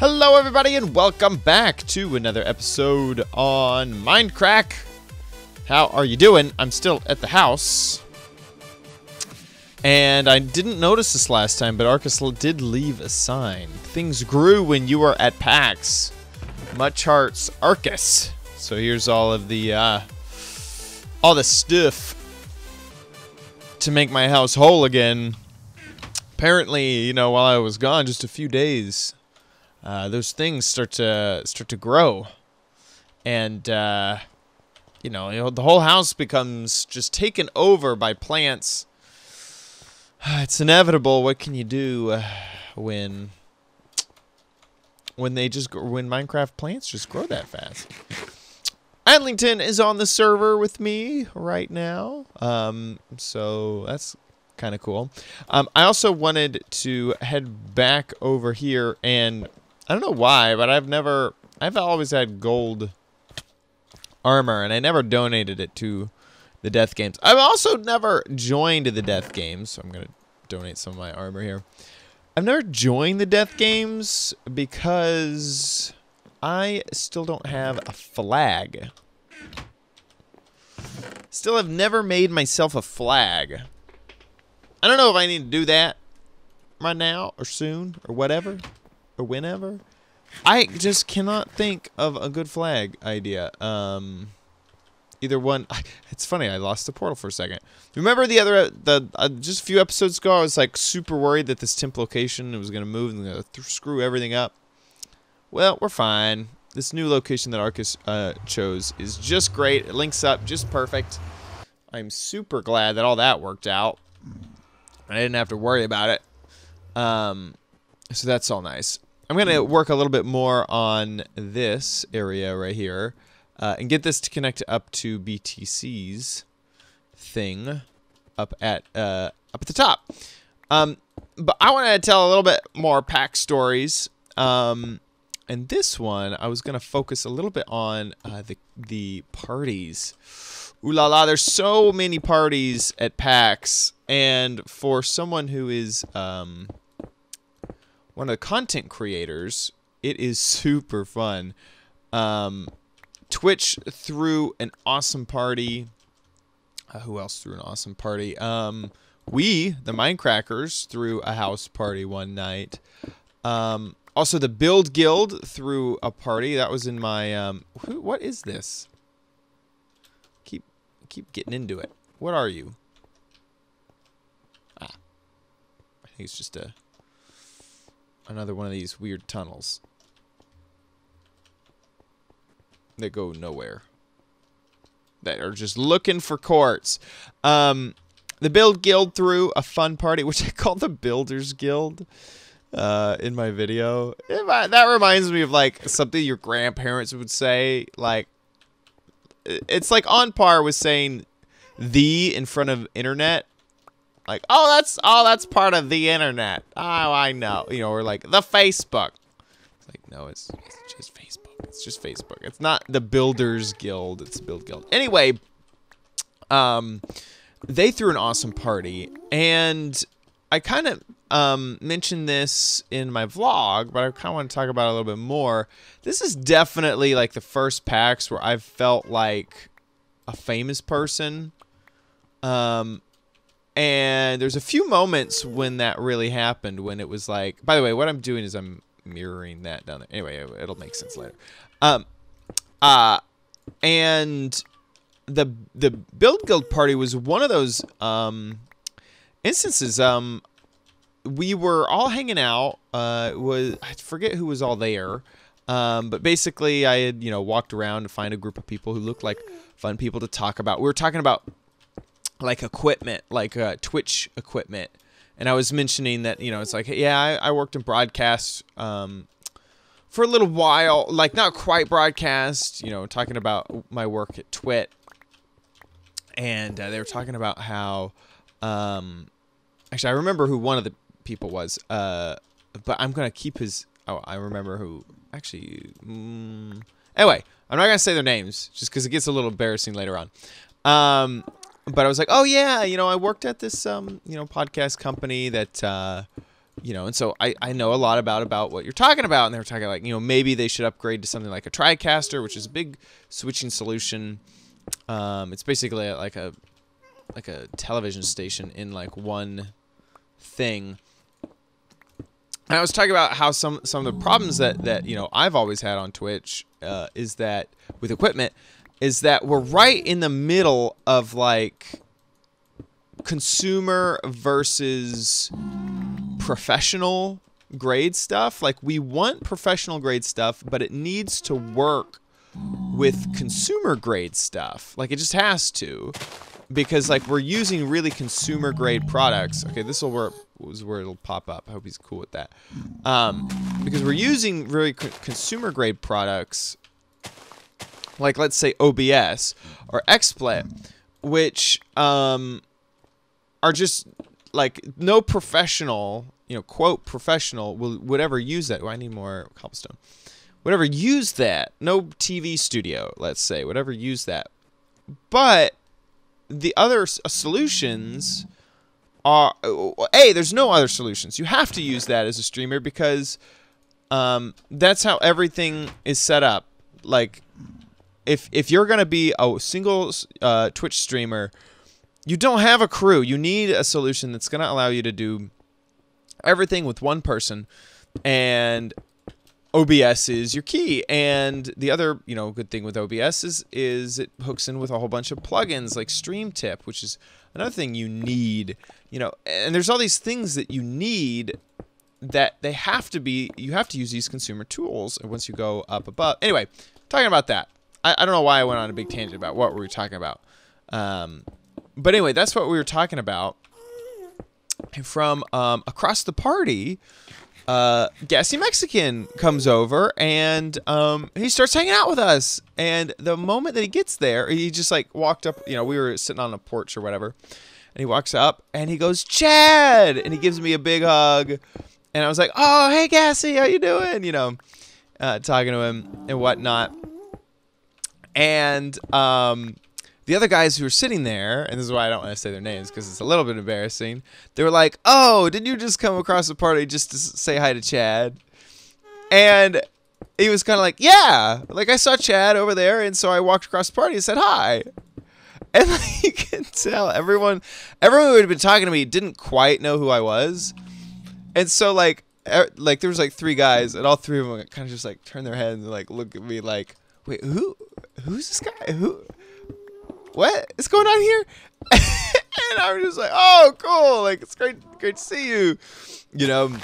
Hello everybody and welcome back to another episode on Mindcrack. How are you doing? I'm still at the house. And I didn't notice this last time, but Arcus did leave a sign. Things grew when you were at PAX. Much hearts, Arcus. So here's all the stuff to make my house whole again. Apparently, you know, while I was gone, just a few days, those things start to grow, and you know, the whole house becomes just taken over by plants. It's inevitable. What can you do when Minecraft plants just grow that fast? Adlington is on the server with me right now, so that's kind of cool. I also wanted to head back over here, and I don't know why, but I've always had gold armor, and I never donated it to the death games. I've also never joined the death games, so I'm gonna donate some of my armor here. I've never joined the death games because I still don't have a flag. Still have never made myself a flag. I don't know if I need to do that right now or soon or whatever or whenever. I just cannot think of a good flag idea. Either one. It's funny, I lost the portal for a second. Remember just a few episodes ago, I was like super worried that this temp location was going to move and going to screw everything up. Well, we're fine. This new location that Arcus chose is just great. It links up just perfect. I'm super glad that all that worked out. I didn't have to worry about it. So that's all nice. I'm going to work a little bit more on this area right here. And get this to connect up to BTC's thing up at the top. But I want to tell a little bit more pack stories. And this one, I was going to focus a little bit on the parties. Ooh la la, there's so many parties at PAX, and for someone who is one of the content creators, it is super fun. Twitch threw an awesome party. Who else threw an awesome party? We, the Mindcrackers, threw a house party one night. Also, the Build Guild threw a party. That was in my... what is this? Keep getting into it. What are you? I think it's just another one of these weird tunnels that go nowhere, that are just looking for quartz. The Build Guild threw a fun party, which I call the Builders Guild in my video. That reminds me of like something your grandparents would say. Like, it's like on par with saying "the" in front of internet. Like, oh, that's part of the internet. Oh, I know. You know, or like the Facebook. It's like, no, it's just Facebook. It's just Facebook. It's not the Builders Guild. It's the Build Guild. Anyway, they threw an awesome party, and I kind of mentioned this in my vlog, but I kind of want to talk about it a little bit more. This is definitely like the first PAX where I've felt like a famous person. And there's a few moments when that really happened, when it was like, by the way, what I'm doing is I'm mirroring that down there. Anyway, it'll make sense later. And the Build Guild party was one of those instances. We were all hanging out. I forget who was all there. But basically I had, you know, walked around to find a group of people who looked like fun people to talk about. We were talking about like equipment, like Twitch equipment. And I was mentioning that, you know, it's like, yeah, I worked in broadcast for a little while, like not quite broadcast, you know, talking about my work at Twit. And they were talking about how, actually, I remember who one of the people was, but I'm going to keep his, oh, I remember who, actually, anyway, I'm not going to say their names, just because it gets a little embarrassing later on. But I was like, oh yeah, you know, I worked at this, you know, podcast company that, You know, and so I know a lot about what you're talking about, and they were talking like, you know, maybe they should upgrade to something like a TriCaster, which is a big switching solution. It's basically like a television station in like one thing. And I was talking about how some of the problems that you know I've always had on Twitch is that with equipment is that we're right in the middle of like consumer versus professional grade stuff. Like we want professional grade stuff, but it needs to work with consumer grade stuff. Like it just has to, because like we're using really consumer grade products. Okay, this will work. Was where it'll pop up. I hope he's cool with that. Because we're using really consumer grade products, like let's say OBS or XSplit, which are just like no professional, you know, quote professional would ever use that. Oh, I need more cobblestone. Whatever use that. No TV studio, let's say, whatever use that. But the other solutions are, there's no other solutions. You have to use that as a streamer because that's how everything is set up. Like, if you're going to be a single Twitch streamer, you don't have a crew. You need a solution that's going to allow you to do everything with one person, and OBS is your key. And the other, you know, good thing with OBS is it hooks in with a whole bunch of plugins like Stream Tip, which is another thing you need, you know. And there's all these things that you need that they have to be, you have to use these consumer tools once you go up above. Anyway, talking about that. I don't know why I went on a big tangent about what we were talking about. But anyway, that's what we were talking about. And from across the party, Gassy Mexican comes over and he starts hanging out with us. And the moment that he gets there, he just like walked up, you know, we were sitting on a porch or whatever. And he walks up and he goes, "Chad!" And he gives me a big hug. And I was like, "Oh, hey Gassy, how you doing?" You know, talking to him and whatnot. And the other guys who were sitting there, and this is why I don't want to say their names because it's a little bit embarrassing, they were like, "Oh, did you just come across the party just to say hi to Chad?" And he was kind of like, "Yeah, like I saw Chad over there, and so I walked across the party and said hi." And like, you can tell everyone who had been talking to me didn't quite know who I was. And so like there was like three guys, and all three of them kind of just like turn their heads and like look at me like, "Wait, who's this guy? What is going on here?" And I was just like, "Oh, cool! Like it's great to see you," you know.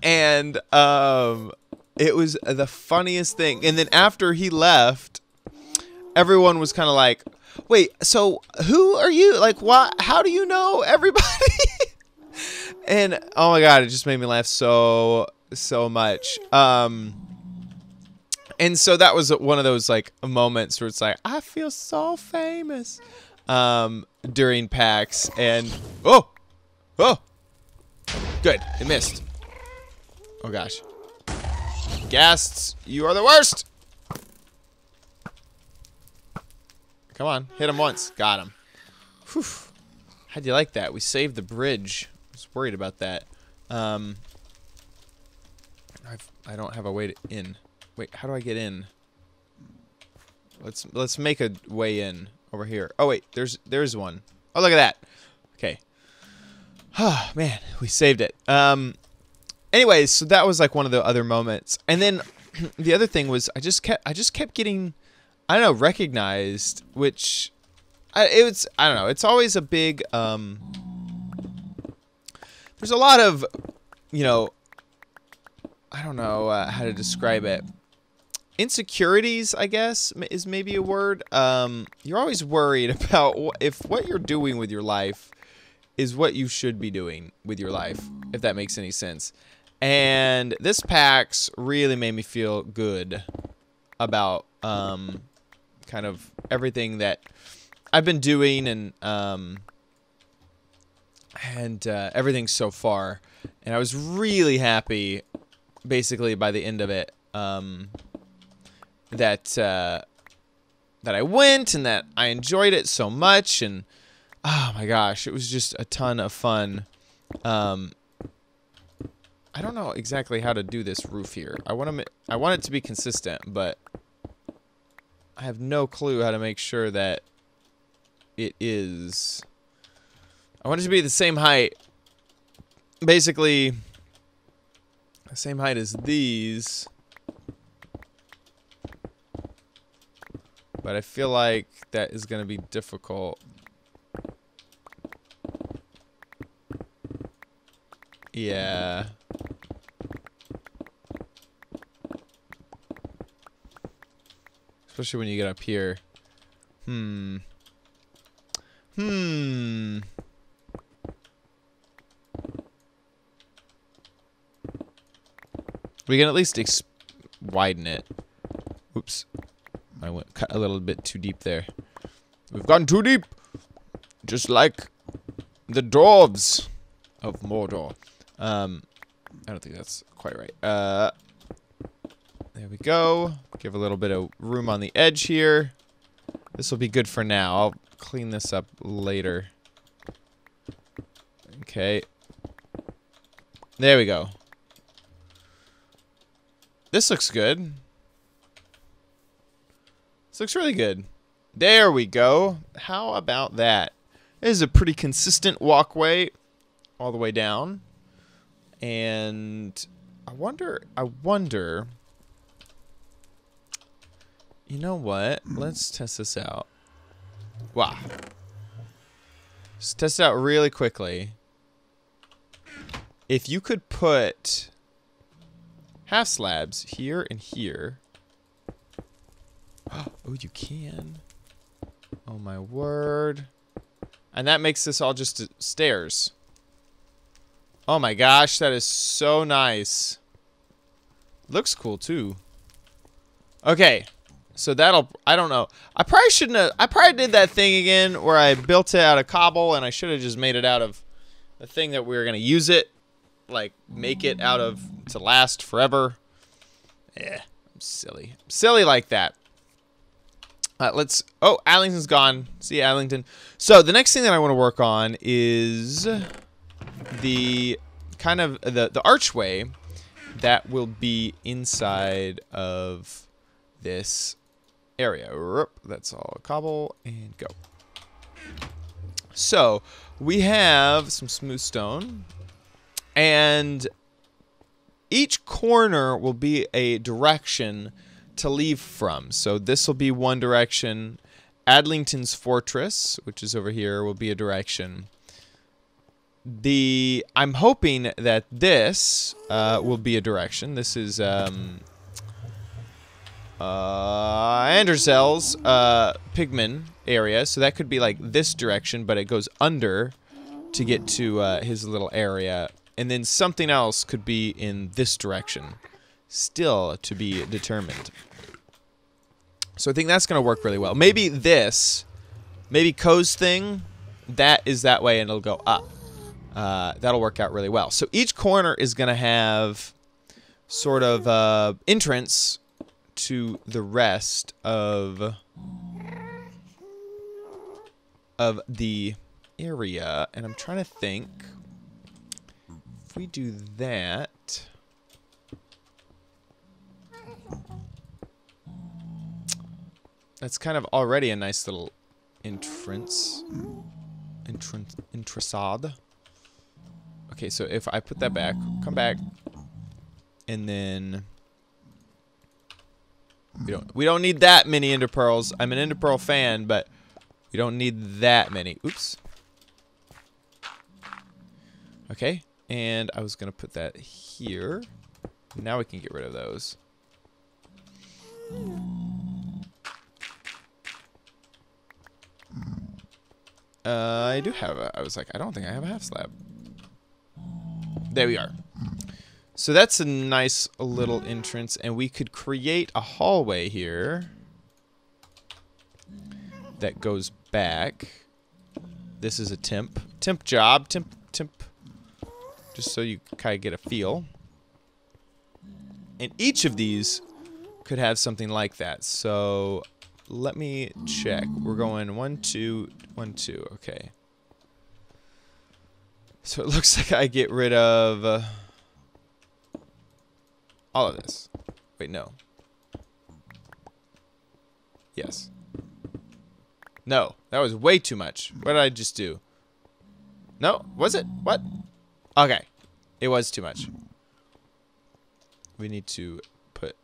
And it was the funniest thing. And then after he left, everyone was kind of like, "Wait, so who are you? Like, what? How do you know everybody?" And oh my god, it just made me laugh so much. And so that was one of those like moments where it's like, I feel so famous during PAX. And oh, good, it missed. Oh gosh, Ghasts, you are the worst. Come on, hit him once, got him. Whew. How'd you like that? We saved the bridge. I was worried about that. I don't have a way to in. Wait, how do I get in? Let's make a way in over here. Oh wait, there's one. Oh, look at that. Okay. Oh man, we saved it. Anyways, so that was like one of the other moments. And then the other thing was I just kept getting, I don't know, recognized, which I don't know, it's always a big there's a lot of, you know, I don't know how to describe it. Insecurities, I guess, is maybe a word. You're always worried about if what you're doing with your life is what you should be doing with your life, if that makes any sense. And this PAX really made me feel good about kind of everything that I've been doing and everything so far. And I was really happy, basically, by the end of it. That I went and that I enjoyed it so much, and oh my gosh, it was just a ton of fun. I don't know exactly how to do this roof here. I want it to be consistent, but I have no clue how to make sure that it is. I want it to be the same height. Basically, the same height as these. But I feel like that is going to be difficult. Yeah. Especially when you get up here. We can at least widen it. Oops. I went cut a little bit too deep there. We've gone too deep. Just like the dwarves of Mordor. I don't think that's quite right. There we go. Give a little bit of room on the edge here. This will be good for now. I'll clean this up later. Okay. There we go. This looks good. This looks really good. There we go. How about that? This is a pretty consistent walkway all the way down. And I wonder, you know what? Let's test this out. Wow. Let's test it out really quickly. If you could put half slabs here and here. Oh, you can. Oh my word. And that makes this all just stairs. Oh my gosh, that is so nice. Looks cool too. Okay. So that'll, I don't know. I probably shouldn't have, I probably did that thing again where I built it out of cobble and I should have just made it out of the thing that we were going to use it. Like, make it out of, to last forever. Yeah, I'm silly. I'm silly like that. Let's, oh, Allington's gone. See you, Allington. So the next thing that I want to work on is the kind of, the archway that will be inside of this area. That's all cobble and go. So we have some smooth stone and each corner will be a direction to leave from. So this will be one direction. Adlington's fortress, which is over here, will be a direction. I'm hoping that this will be a direction. This is Anderzel's pigman area, so that could be like this direction, but it goes under to get to his little area, and then something else could be in this direction, still to be determined. So I think that's going to work really well. Maybe this, maybe Ko's thing, that is that way and it'll go up. That'll work out really well. So each corner is going to have sort of entrance to the rest of the area, and I'm trying to think if we do that. That's kind of already a nice little entrasade. Okay, so if I put that back, come back, and then we don't need that many ender pearls. I'm an ender pearl fan, but we don't need that many. Oops. Okay, and I was gonna put that here. Now we can get rid of those. I do have a, I was like, I don't think I have a half slab. There we are. So that's a nice little entrance, and we could create a hallway here that goes back. This is a temp job, temp, just so you kind of get a feel. And each of these could have something like that. So let me check. We're going 1, 2, 1, 2. Okay. So it looks like I get rid of All of this. Wait, no. Yes. No, that was way too much. What did I just do? No, was it? What? Okay. It was too much. We need to put...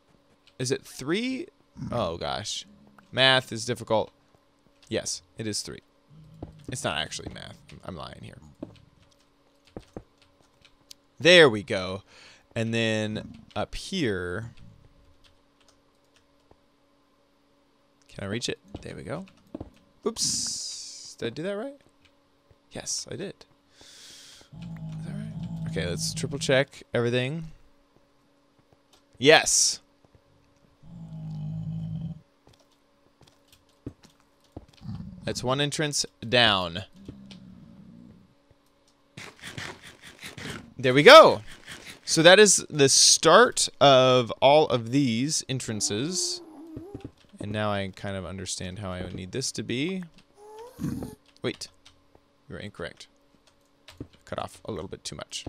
Is it 3? Oh, gosh. Math is difficult. Yes, it is 3. It's not actually math. I'm lying here. There we go. And then up here... Can I reach it? There we go. Oops. Did I do that right? Yes, I did. Is that right? Okay, let's triple check everything. Yes. That's one entrance down. There we go. So that is the start of all of these entrances. And now I kind of understand how I would need this to be. Wait. You're incorrect. Cut off a little bit too much.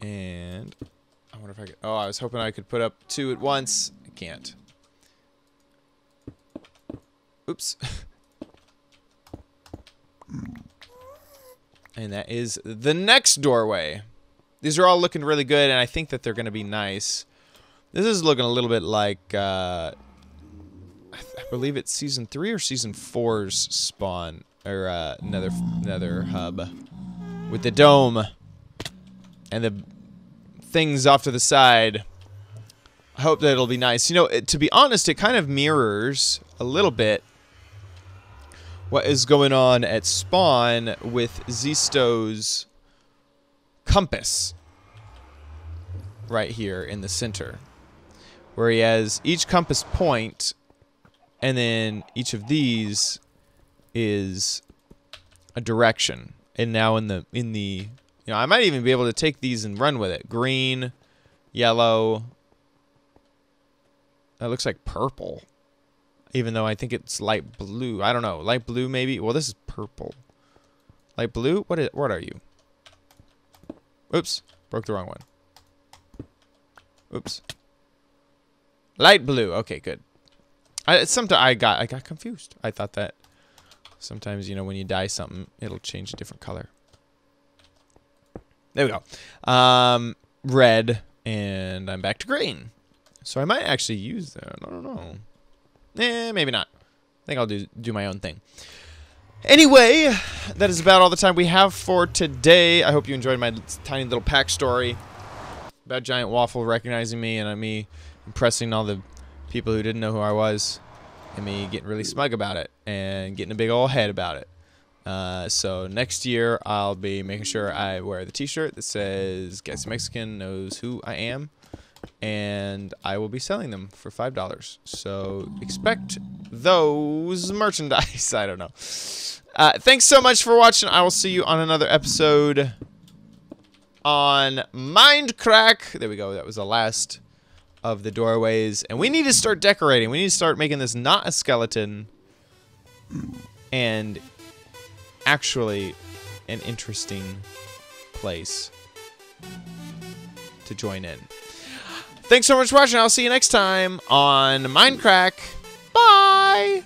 And I wonder if I could... Oh, I was hoping I could put up 2 at once. I can't. Oops. And that is the next doorway. These are all looking really good, and I think that they're going to be nice. This is looking a little bit like... I believe it's Season 3 or Season 4's spawn. Or nether hub. With the dome. And the things off to the side. I hope that it'll be nice. You know, to be honest, it kind of mirrors a little bit what is going on at spawn with Zisto's compass. Right here in the center. Where he has each compass point, and then each of these is a direction. And now in the you know, I might even be able to take these and run with it. Green, yellow. That looks like purple. Even though I think it's light blue. I don't know. Light blue maybe. Well, this is purple. Light blue? What are you? Oops. Broke the wrong one. Oops. Light blue. Okay, good. Sometimes I got confused. I thought that sometimes, you know, when you dye something, it'll change a different color. There we go. Red, and I'm back to green. So I might actually use that. I don't know. Maybe not. I think I'll do my own thing. Anyway, that is about all the time we have for today. I hope you enjoyed my tiny little pack story about Giant Waffle recognizing me and me impressing all the people who didn't know who I was, and me getting really smug about it and getting a big old head about it. So next year I'll be making sure I wear the t-shirt that says Guessy Mexican knows who I am, and I will be selling them for $5. So expect those merchandise. I don't know. Thanks so much for watching. I will see you on another episode on Mindcrack. There we go. That was the last of the doorways. And we need to start decorating. We need to start making this not a skeleton and actually an interesting place to join in. Thanks so much for watching. I'll see you next time on Mindcrack. Bye!